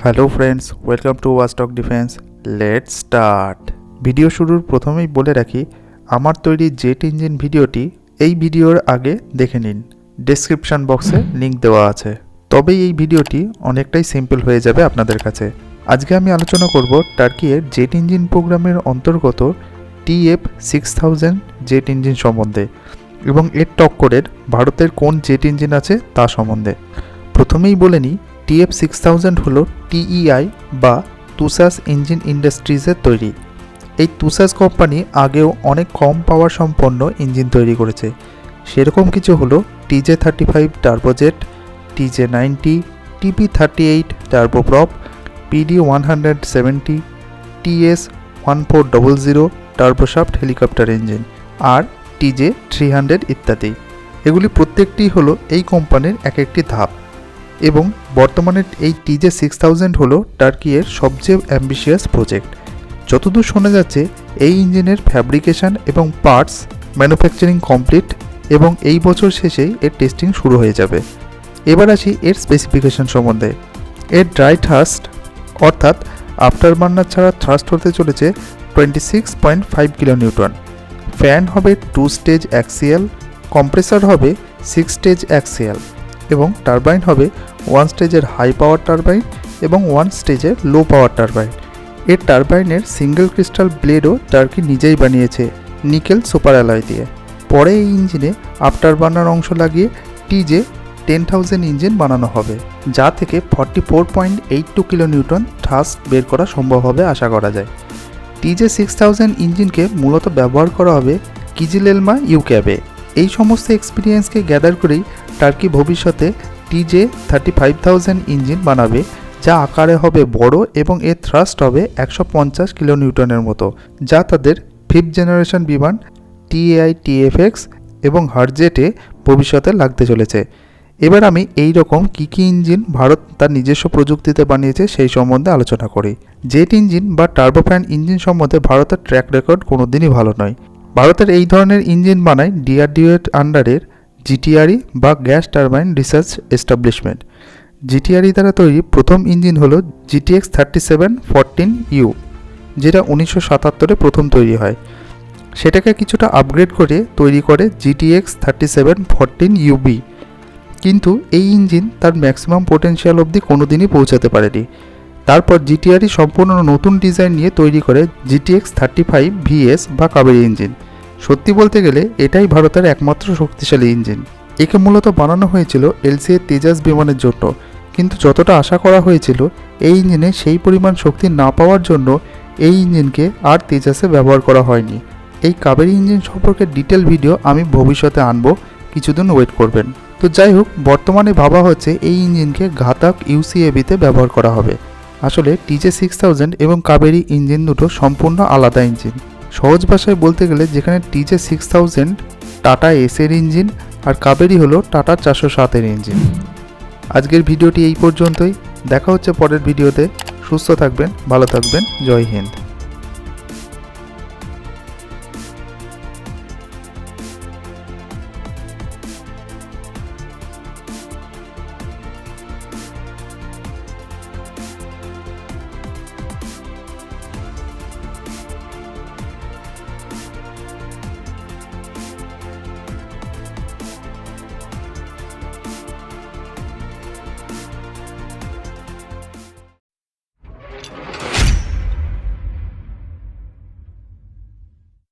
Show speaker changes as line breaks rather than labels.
Hello friends, welcome to watchdog defence. Let's start. Video শুরুর প্রথমেই বলে রাখি, আমার তৈরি জেট ইঞ্জিন ভিডিওটি এই ভিডিওর আগে দেখে নিন, ডেসক্রিপশন বক্সে লিংক দেওয়া আছে। তবেই এই ভিডিওটি অনেকটাই সিম্পল হয়ে যাবে আপনাদের কাছে। আজকে আমি আলোচনা করব টার্কির জেট ইঞ্জিন প্রোগ্রামের অন্তর্গত TF6000 জেট ইঞ্জিন সম্বন্ধে এবং এর টক্করের ভারতের কোন জেট ইঞ্জিন আছে তা সম্বন্ধে। প্রথমেই বলে নিই, TF6000 হলো TEI বা তুসাস ইঞ্জিন ইন্ডাস্ট্রিজের তৈরি। এই তুসাস কোম্পানি আগেও অনেক কম পাওয়ার সম্পন্ন ইঞ্জিন তৈরি করেছে। সেরকম কিছু হলো TJ35 turbojet, TJ90, TP38 turboprop, PD170, TS1400 turboshaft helicopter engine আর TJ300 ইত্যাদি। এগুলি প্রত্যেকটি হলো এই কোম্পানির এক একটি ধাপ এবং বর্তমানে এই TJ6000 হলো টার্কির সবচেয়ে অ্যাম্বিশিয়াস প্রজেক্ট। যতদূর শোনা যাচ্ছে এই ইঞ্জিনের ফ্যাব্রিকেশন এবং পার্টস ম্যানুফ্যাকচারিং কমপ্লিট এবং এই বছর শেষেই এর টেস্টিং শুরু হয়ে যাবে। এবার আসি এর স্পেসিফিকেশন সম্বন্ধে। এর ড্রাই থ্রাস্ট অর্থাৎ আফটারবার্নার ছাড়া থ্রাস্ট হতে চলেছে 26.5 কিলোনিউটন। ফ্যান হবে 2 স্টেজ অ্যাক্সিয়াল, কম্প্রেসর হবে 6 স্টেজ অ্যাক্সিয়াল এবং টারবাইন হবে 1 স্টেজের হাই পাওয়ার টারবাইন এবং 1 স্টেজের লো পাওয়ার টারবাইন। এর টারবাইনের সিঙ্গেল ক্রিস্টাল ব্লেডও টার্কি নিজেই বানিয়েছে নিকেল সুপার অ্যালয় দিয়ে। পরে এই ইঞ্জিনে আফটারবার্নার অংশ লাগিয়ে TJ10000 ইঞ্জিন বানানো হবে, যা থেকে 44.82 কিলোনিউটন থ্রাস্ট বের করা সম্ভব হবে আশা করা যায়। TJ6000 ইঞ্জিনকে মূলত ব্যবহার করা হবে কিজিলেলমা ইউক্যাবে। এই সমস্ত এক্সপিরিয়েন্সকে গ্যাদার করেই টার্কি ভবিষ্যতে TJ35000 ইঞ্জিন বানাবে, যা আকারে হবে বড় এবং এর থ্রাস্ট হবে 150 কিলোনিউটনের মতো, যা তাদের 5th জেনারেশন বিমান TEI-TFX এবং হারজেটে ভবিষ্যতে লাগতে চলেছে। এবার আমি এই রকম কী ইঞ্জিন ভারত তার নিজস্ব প্রযুক্তিতে বানিয়েছে সেই সম্বন্ধে আলোচনা করি। জেট ইঞ্জিন বা টার্বোফ্যান ইঞ্জিন সম্বন্ধে ভারতের ট্র্যাক রেকর্ড কোনোদিনই ভালো নয়। ভারতের এই ধরনের ইঞ্জিন বানায় DRDO এর আন্ডারের GTRE বা gas turbine research establishment. GTRE দ্বারা তৈরি প্রথম ইঞ্জিন হলো GTX3714U, যেটা 1977-এ প্রথম তৈরি হয়। সেটাকে কিছুটা আপগ্রেড করে তৈরি করে GTX3714UB, কিন্তু এই ইঞ্জিন তার ম্যাক্সিমাম পোটেনশিয়াল অবধি কোনোদিনই পৌঁছাতে পারেনি। তারপর GTRE সম্পূর্ণ নতুন ডিজাইন নিয়ে তৈরি করে GTX35VS বা কাবেরী ইঞ্জিন। সত্যি বলতে গেলে এটাই ভারতের একমাত্র শক্তিশালী ইঞ্জিন। একে মূলত বানানো হয়েছিল LCA তেজাস বিমানের জন্য, কিন্তু যতটা আশা করা হয়েছিল এই ইঞ্জিনে সেই পরিমাণ শক্তি না পাওয়ার জন্য এই ইঞ্জিনকে আর তেজাসে ব্যবহার করা হয়নি। এই কাবেরী ইঞ্জিন সম্পর্কে ডিটেল ভিডিও আমি ভবিষ্যতে আনবো, কিছুদিন ওয়েট করবেন। তো যাই হোক, বর্তমানে ভাবা হচ্ছে এই ইঞ্জিনকে ঘাতক UCAVতে ব্যবহার করা হবে। আসলে TJ6000 এবং কাবেরী ইঞ্জিন দুটো সম্পূর্ণ আলাদা ইঞ্জিন। সহজ ভাষায় বলতে গেলে যেখানে TJ6000 টাটা এসের ইঞ্জিন আর কাবেরী হলো টাটা 407-এর ইঞ্জিন। আজকের ভিডিওটি এই পর্যন্তই। দেখা হচ্ছে পরের ভিডিওতে। সুস্থ থাকবেন, ভালো থাকবেন। জয় হিন্দ।